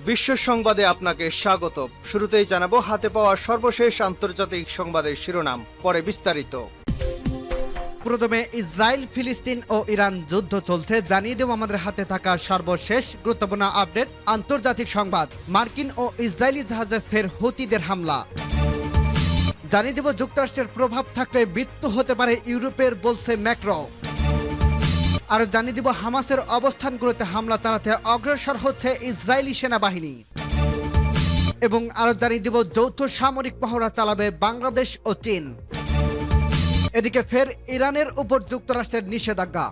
বিশ্ব সংবাদে আপনাকে স্বাগত। শুরুতেই জানাবো হাতে পাওয়া সর্বশেষ আন্তর্জাতিক সংবাদের শিরোনাম, পরে বিস্তারিত। প্রথমে ইসরায়েল, ফিলিস্তিন ও ইরান যুদ্ধ চলছে, জানিয়ে দেব আমাদের হাতে থাকা সর্বশেষ গুরুত্বপূর্ণ আপডেট। আন্তর্জাতিক সংবাদ, মার্কিন ও ইসরায়েলি জাহাজে ফের হুতিদের হামলা। জানিয়ে দেব যুক্তরাষ্ট্রের প্রভাব থাকলে মৃত্যু হতে পারে ইউরোপের, বলছে ম্যাক্রো। আর জানিয়ে দিব হামাসের অবস্থানগুলোতে হামলা চালাতে অগ্রসর হচ্ছে ইসরায়েলি সেনাবাহিনী। এবং আরো জানিয়ে দিব যৌথ সামরিক মহড়া চালাবে বাংলাদেশ ও চীন। এদিকে ফের ইরানের উপর যুক্তরাষ্ট্রের নিষেধাজ্ঞা।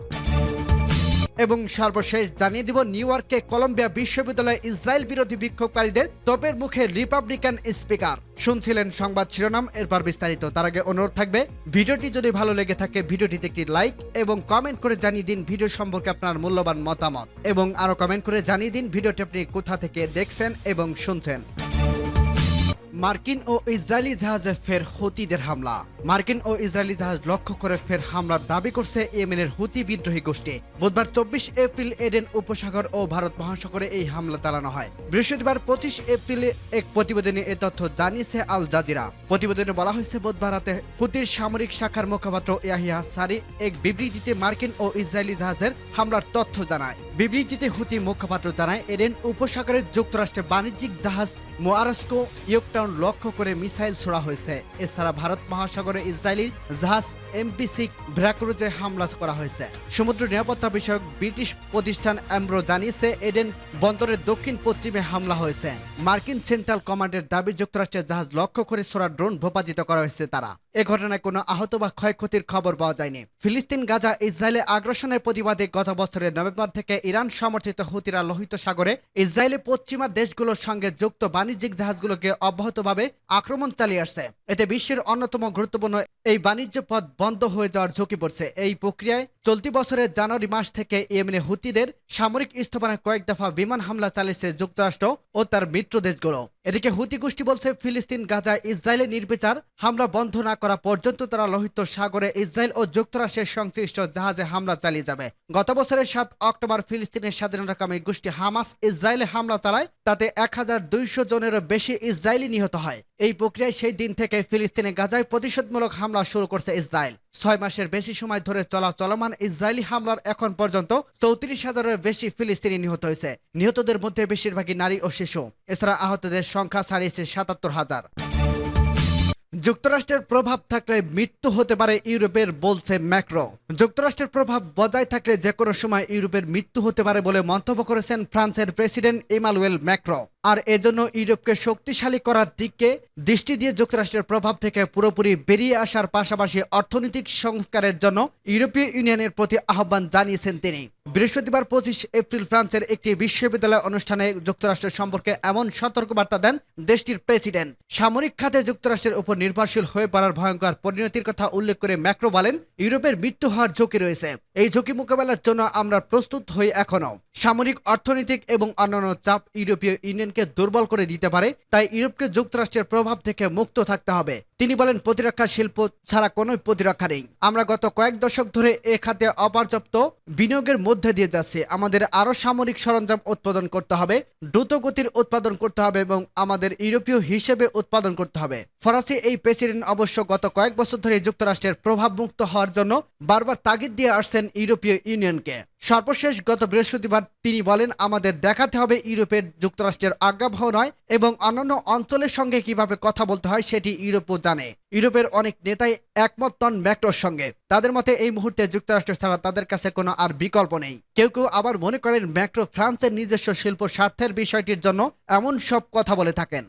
এবং সর্বশেষ জানিয়ে দিব নিউ ইয়র্কে কলম্বিয়া বিশ্ববিদ্যালয়ে ইসরায়েল বিরোধী বিক্ষোভকারীদের তোপের মুখে রিপাবলিকান স্পিকার। শুনছিলেন সংবাদ শিরোনাম, এরপর বিস্তারিত। তার আগে অনুরোধ থাকবে, ভিডিওটি যদি ভালো লেগে থাকে ভিডিওটিতে একটি লাইক এবং কমেন্ট করে জানিয়ে দিন ভিডিও সম্পর্কে আপনার মূল্যবান মতামত, এবং আরো কমেন্ট করে জানিয়ে দিন ভিডিওটি আপনি কোথা থেকে দেখছেন এবং শুনছেন। মার্কিন ও ইসরায়েলি জাহাজে ফের হুতিদের হামলা। মার্কিন ও ইসরায়েলি জাহাজ লক্ষ্য করে ফের হামলার দাবি করছে ইয়েমেনের হুতি বিদ্রোহী গোষ্ঠী। বুধবার 24 এপ্রিল এডেন উপসাগর ও ভারত মহাসাগরে এই হামলা চালানো হয়। বৃহস্পতিবার 25 এপ্রিলে এক প্রতিবেদনে এ তথ্য জানিয়েছে আল জাজিরা। প্রতিবেদনে বলা হয়েছে বুধবার রাতে হুতির সামরিক শাখার মুখপাত্র ইয়াহিয়া সারি এক বিবৃতিতে মার্কিন ও ইসরায়েলি জাহাজের হামলার তথ্য জানায়। বিবৃতিতে হুতি মুখপাত্র জানায়, এডেন উপসাগরে যুক্তরাষ্ট্রের বাণিজ্যিক জাহাজ মোয়ারাস্কো ইয়কটাউন লক্ষ্য করে মিসাইল ছোড়া হয়েছে। এছাড়া ভারত মহাসাগরে ইসরায়েলি জাহাজ এমপি-6 ভ্রাক্রুজে হামলা করা হয়েছে। সমুদ্র নিরাপত্তা বিষয়ক ব্রিটিশ প্রতিষ্ঠান অ্যাম্ব্রো জানিয়েছে, এডেন বন্দরের দক্ষিণ পশ্চিমে হামলা হয়েছে। মার্কিন সেন্ট্রাল কমান্ডের দাবি, যুক্তরাষ্ট্রের জাহাজ লক্ষ্য করে ছোড়া ড্রোন ভূপাতিত করা হয়েছে তারা। এ ঘটনায় কোনো আহত বা ক্ষয়ক্ষতির খবর পাওয়া যায়নি। ফিলিস্তিন গাজা ইসরায়েলে আগ্রাসনের প্রতিবাদে গত বছরের নভেম্বর থেকে ইরান সমর্থিত হুতিরা লোহিত সাগরে ইসরায়েলি পশ্চিমা দেশগুলোর সঙ্গে যুক্ত বাণিজ্যিক জাহাজগুলোকে অব্যাহতভাবে আক্রমণ চালিয়ে আসছে। এতে বিশ্বের অন্যতম গুরুত্বপূর্ণ এই বাণিজ্য পথ বন্ধ হয়ে যাওয়ার ঝুঁকি পড়ছে। এই প্রক্রিয়ায় চলতি বছরের জানুয়ারি মাস থেকে ইয়েমেনে হুতিদের সামরিক স্থাপনায় কয়েক দফা বিমান হামলা চালিয়েছে যুক্তরাষ্ট্র ও তার মিত্র দেশগুলো। এদিকে হুতি গোষ্ঠী বলছে, ফিলিস্তিন গাজায় ইসরায়েলের নির্বিচার হামলা বন্ধ না করা পর্যন্ত তারা লোহিত সাগরে ইসরায়েল ও যুক্তরাষ্ট্রের সংশ্লিষ্ট জাহাজে হামলা চালিয়ে যাবে। গত বছরের 7 অক্টোবর ফিলিস্তিনের স্বাধীনতাকামী গোষ্ঠী হামাস ইসরায়েলে হামলা চালায়, তাতে 1200 জনেরও বেশি ইসরায়েলি নিহত হয়। এই প্রক্রিয়ায় সেই দিন থেকে ফিলিস্তিনে গাজায় প্রতিশোধমূলক হামলা শুরু করছে ইসরায়েল। 6 মাসের বেশি সময় ধরে চলমান ইসরায়েলি হামলার এখন পর্যন্ত 34,000-এর বেশি ফিলিস্তিনি নিহত হয়েছে। নিহতদের মধ্যে বেশিরভাগই নারী ও শিশু। এছাড়া আহতদের সংখ্যা ছাড়িয়েছে 77,000। যুক্তরাষ্ট্রের প্রভাব থাকলে মৃত্যু হতে পারে ইউরোপের, বলছে ম্যাক্রো। যুক্তরাষ্ট্রের প্রভাব বজায় থাকলে যে কোনো সময় ইউরোপের মৃত্যু হতে পারে বলে মন্তব্য করেছেন ফ্রান্সের প্রেসিডেন্ট ইমানুয়েল ম্যাক্রো। আর এজন্য ইউরোপকে শক্তিশালী করার দিকে দৃষ্টি দিয়ে যুক্তরাষ্ট্রের প্রভাব থেকে পুরোপুরি বেরিয়ে আসার পাশাপাশি অর্থনৈতিক সংস্কারের জন্য ইউরোপীয় ইউনিয়নের প্রতি আহ্বান জানিয়েছেন তিনি। বৃহস্পতিবার 25 এপ্রিল ফ্রান্সের একটি বিশ্ববিদ্যালয় অনুষ্ঠানে যুক্তরাষ্ট্র সম্পর্কে এমন সতর্কবার্তা দেন দেশটির প্রেসিডেন্ট। সামরিক খাতে যুক্তরাষ্ট্রের উপর নির্ভরশীল হয়ে পড়ার ভয়ঙ্কর পরিণতির কথা উল্লেখ করে ম্যাক্রো বলেন, ইউরোপের মৃত্যু হওয়ার ঝুঁকি রয়েছে। এই ঝুঁকি মোকাবেলার জন্য আমরা প্রস্তুত হই এখনো। সামরিক, অর্থনৈতিক এবং অন্যান্য চাপ ইউরোপীয় ইউনিয়নকে দুর্বল করে দিতে পারে, তাই ইউরোপকে যুক্তরাষ্ট্রের প্রভাব থেকে মুক্ত থাকতে হবে। তিনি বলেন, প্রতিরক্ষা শিল্প ছাড়া কোনো প্রতিরক্ষা নেই। আমরা গত কয়েক দশক ধরে এ খাতে অপর্যাপ্ত বিনিয়োগের মধ্যে দিয়ে যাচ্ছি। আমাদের আরও সামরিক সরঞ্জাম উৎপাদন করতে হবে, দ্রুত গতির উৎপাদন করতে হবে এবং আমাদের ইউরোপীয় হিসেবে উৎপাদন করতে হবে। ফরাসি এই প্রেসিডেন্ট অবশ্য গত কয়েক বছর ধরে যুক্তরাষ্ট্রের প্রভাব মুক্ত হওয়ার জন্য বারবার তাগিদ দিয়ে আসছেন ইউরোপীয় ইউনিয়নকে। সর্বশেষ গত বৃহস্পতিবার তিনি বলেন, আমাদের দেখাতে হবে ইউরোপের যুক্তরাষ্ট্রের আজ্ঞাবহ নয় এবং অন্যান্য অঞ্চলের সঙ্গে কিভাবে কথা বলতে হয় সেটি ইউরোপও জানে। ইউরোপের অনেক নেতাই একমত নন ম্যাক্রোর সঙ্গে। তাদের মতে এই মুহূর্তে যুক্তরাষ্ট্র ছাড়া তাদের কাছে কোনো আর বিকল্প নেই। কেউ কেউ আবার মনে করেন ম্যাক্রো ফ্রান্সের নিজস্ব শিল্প স্বার্থের বিষয়টির জন্য এমন সব কথা বলে থাকেন।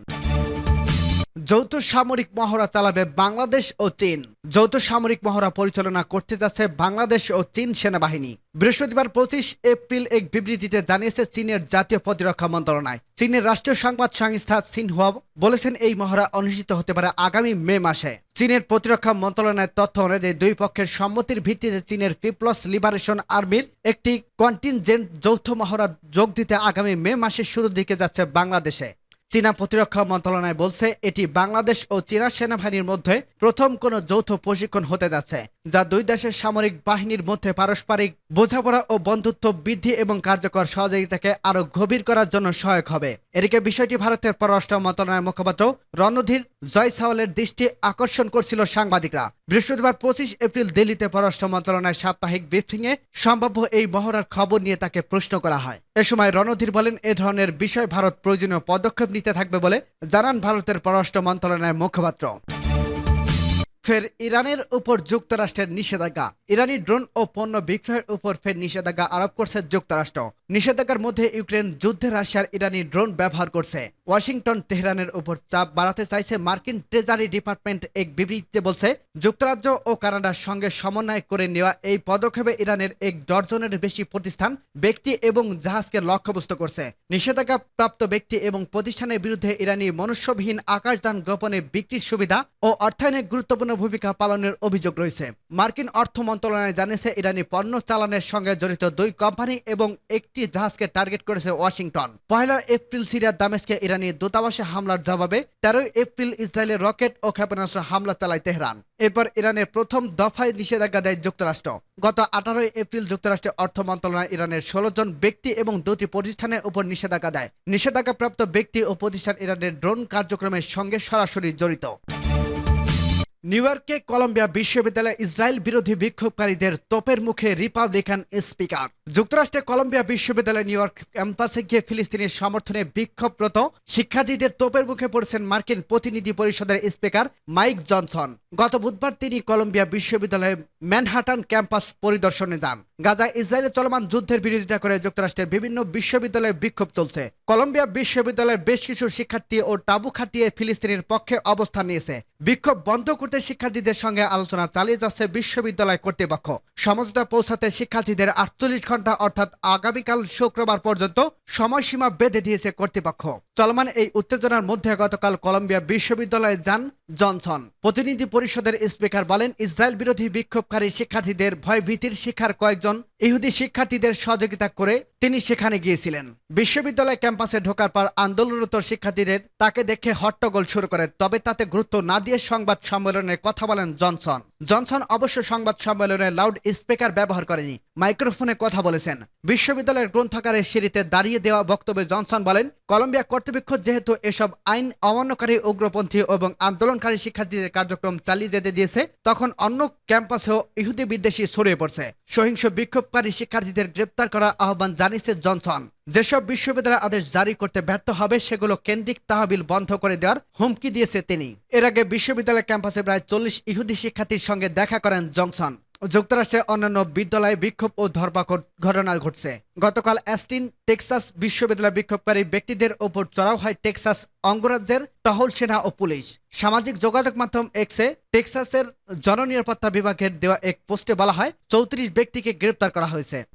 যৌথ সামরিক মহড়া চালাবে বাংলাদেশ ও চীন। যৌথ সামরিক মহড়া পরিচালনা করতে যাচ্ছে বাংলাদেশ ও চীন সেনাবাহিনী। বৃহস্পতিবার 25 এপ্রিল এক বিবৃতিতে জানিয়েছে চীনের জাতীয় প্রতিরক্ষা মন্ত্রণালয়। চীনের রাষ্ট্রীয় সংবাদ সংস্থা সিনহুয়া বলেছেন, এই মহড়া অনুষ্ঠিত হতে পারে আগামী মে মাসে। চীনের প্রতিরক্ষা মন্ত্রণালয়ের তথ্য অনুযায়ী দুই পক্ষের সম্মতির ভিত্তিতে চীনের পিপলস লিবারেশন আর্মির একটি কন্টিনজেন্ট যৌথ মহড়া যোগ দিতে আগামী মে মাসের শুরুর দিকে যাচ্ছে বাংলাদেশে। চীনা প্রতিরক্ষা মন্ত্রণালয় বলছে, এটি বাংলাদেশ ও চীনা সেনাবাহিনীর মধ্যে প্রথম কোনো যৌথ প্রশিক্ষণ হতে যাচ্ছে। যা দুই দেশের সামরিক বাহিনীর মধ্যে পারস্পরিক বোঝাপড়া ও বন্ধুত্ব বৃদ্ধি এবং কার্যকর সহযোগিতাকে আরও গভীর করার জন্য সহায়ক হবে। এদিকে বিষয়টি ভারতের পররাষ্ট্র মন্ত্রণালয়ের মুখপাত্র রণধীর জয়সওয়ালের দৃষ্টি আকর্ষণ করছিল সাংবাদিকরা। বৃহস্পতিবার 25 এপ্রিল দিল্লিতে পররাষ্ট্র মন্ত্রণালয়ের সাপ্তাহিক ব্রিফিংয়ে সম্ভাব্য এই মহড়ার খবর নিয়ে তাকে প্রশ্ন করা হয়। এ সময় রণধীর বলেন, এ ধরনের বিষয়ে ভারত প্রয়োজনীয় পদক্ষেপ নিতে থাকবে বলে জানান ভারতের পররাষ্ট্র মন্ত্রণালয়ের মুখপাত্র। ফের ইরানের উপর যুক্তরাষ্ট্রের নিষেধাজ্ঞা। ইরানি ড্রোন ও পণ্য বিক্রয়ের উপর ফের নিষেধাজ্ঞা আরোপ করছে যুক্তরাষ্ট্র। নিষেধাজ্ঞার মধ্যে ইউক্রেন যুদ্ধে রাশিয়ার ইরানি ড্রোন ব্যবহার করছে। ওয়াশিংটন তেহরানের উপর চাপ বাড়াতে চাইছে। মার্কিন ট্রেজারি ডিপার্টমেন্ট এক বিবৃতিতে বলছে, যুক্তরাজ্য ও কানাডার সঙ্গে সমন্বয় করে নেওয়া এই পদক্ষেপে ইরানের 1 ডজনের বেশি প্রতিষ্ঠান, ব্যক্তি এবং জাহাজকে লক্ষ্যবস্তু করছে। নিষেধাজ্ঞা প্রাপ্ত ব্যক্তি এবং প্রতিষ্ঠানের বিরুদ্ধে ইরানি মনুষ্যবিহীন আকাশযান গোপনে বিক্রির সুবিধা ও অর্থায়নে গুরুত্বপূর্ণ ভূমিকা পালনের অভিযোগ রয়েছে। মার্কিন অর্থ মন্ত্রণালয় জানিয়েছে, ইরানি পণ্য চালানের সঙ্গে জড়িত 2 কোম্পানি এবং একটি জাহাজকে টার্গেট করেছে ওয়াশিংটন। 1 এপ্রিল সিরিয়ার দামেস্কে ইরানি দূতাবাসে হামলার জবাবে 13 এপ্রিল ইসরায়েলের রকেট ও ক্ষেপণাস্ত্র হামলা চালায় তেহরান। এরপর ইরানের প্রথম দফায় নিষেধাজ্ঞা দেয় যুক্তরাষ্ট্র। গত 18 এপ্রিল যুক্তরাষ্ট্রের অর্থ মন্ত্রণালয় ইরানের 16 জন ব্যক্তি এবং 2টি প্রতিষ্ঠানের উপর নিষেধাজ্ঞা দেয়। নিষেধাজ্ঞাপ্রাপ্ত ব্যক্তি ও প্রতিষ্ঠান ইরানের ড্রোন কার্যক্রমের সঙ্গে সরাসরি জড়িত। নিউ ইয়র্কে কলম্বিয়া বিশ্ববিদ্যালয়ে ইসরায়েল বিরোধী বিক্ষোভকারীদের তোপের মুখে রিপাবলিকান স্পিকার। যুক্তরাষ্ট্রে কলম্বিয়া বিশ্ববিদ্যালয় নিউ ইয়র্ক ক্যাম্পাসে গিয়ে ফিলিস্তিনের সমর্থনে বিক্ষোভরত শিক্ষার্থীদের তোপের মুখে পড়েছেন মার্কিন প্রতিনিধি পরিষদের স্পিকার মাইক জনসন। গত বুধবার তিনি কলম্বিয়া বিশ্ববিদ্যালয়ের ম্যানহাটান ক্যাম্পাস পরিদর্শনে যান। গাজায় ইসরায়েলের চলমান যুদ্ধের বিরোধিতা করে যুক্তরাষ্ট্রের বিভিন্ন বিশ্ববিদ্যালয়ে বিক্ষোভ চলছে। কলম্বিয়া বিশ্ববিদ্যালয়ের বেশ কিছু শিক্ষার্থী ও তাঁবু খাটিয়ে ফিলিস্তিনের পক্ষে অবস্থান নিয়েছে। বিক্ষোভ বন্ধ করতে শিক্ষার্থীদের সঙ্গে আলোচনা চালিয়ে যাচ্ছে বিশ্ববিদ্যালয় কর্তৃপক্ষ। সমঝোতা পৌঁছাতে শিক্ষার্থীদের 48 ঘন্টা অর্থাৎ আগামীকাল শুক্রবার পর্যন্ত সময়সীমা বেঁধে দিয়েছে কর্তৃপক্ষ। চলমান এই উত্তেজনার মধ্যে গতকাল কলম্বিয়া বিশ্ববিদ্যালয়ে যান জনসন। প্রতিনিধি পরিষদের স্পিকার বলেন, ইসরায়েল বিরোধী বিক্ষোভকারী শিক্ষার্থীদের ভয়ভীতির শিকার কয়েকজন ইহুদি শিক্ষার্থীদের সহযোগিতা করে তিনি সেখানে গিয়েছিলেন। বিশ্ববিদ্যালয় ক্যাম্পাসে ঢোকার পর আন্দোলনরত শিক্ষার্থীদের তাকে দেখে হট্টগোল শুরু করে, তবে তাতে গুরুত্ব না দিয়ে সংবাদ সম্মেলনে কথা বলেন জনসন। জনসন অবশ্য সংবাদ সম্মেলনে লাউড স্পিকার ব্যবহার করেনি, মাইক্রোফোনে কথা বলেছেন। বিশ্ববিদ্যালয়ের গ্রন্থাগারের সিঁড়িতে দাঁড়িয়ে দেওয়া বক্তব্যে জনসন বলেন, কলম্বিয়া কর্তৃপক্ষ যেহেতু এসব আইন অমান্যকারী উগ্রপন্থী এবং আন্দোলনকারী শিক্ষার্থীদের কার্যক্রম চালিয়ে যেতে দিয়েছে, তখন অন্য ক্যাম্পাসেও ইহুদি বিদ্বেষী ছড়িয়ে পড়ছে। সহিংস বিক্ষোভকারী শিক্ষার্থীদের গ্রেপ্তার করার আহ্বান জানিয়েছে জনসন। যেসব বিশ্ববিদ্যালয় আদেশ জারি করতে ব্যর্থ হবে সেগুলো কেন্দ্রিক তহবিল বন্ধ করে দেওয়ার হুমকি দিয়েছে তিনি। এর আগে বিশ্ববিদ্যালয় ক্যাম্পাসে প্রায় 40 ইহুদি শিক্ষার্থীর সঙ্গে দেখা করেন জনসন। যুক্তরাষ্ট্রের অন্যান্য বিদ্যালয়ে বিক্ষোভ ও ধরপাকড় ঘটনা ঘটছে। গতকাল অ্যাস্টিন টেক্সাস বিশ্ববিদ্যালয় বিক্ষোভকারী ব্যক্তিদের ওপর চড়াও হয় টেক্সাস অঙ্গরাজ্যের টহল সেনা ও পুলিশ। সামাজিক যোগাযোগ মাধ্যম এক্সে টেক্সাসের জননিরাপত্তা বিভাগের দেওয়া এক পোস্টে বলা হয়, 34 ব্যক্তিকে গ্রেপ্তার করা হয়েছে।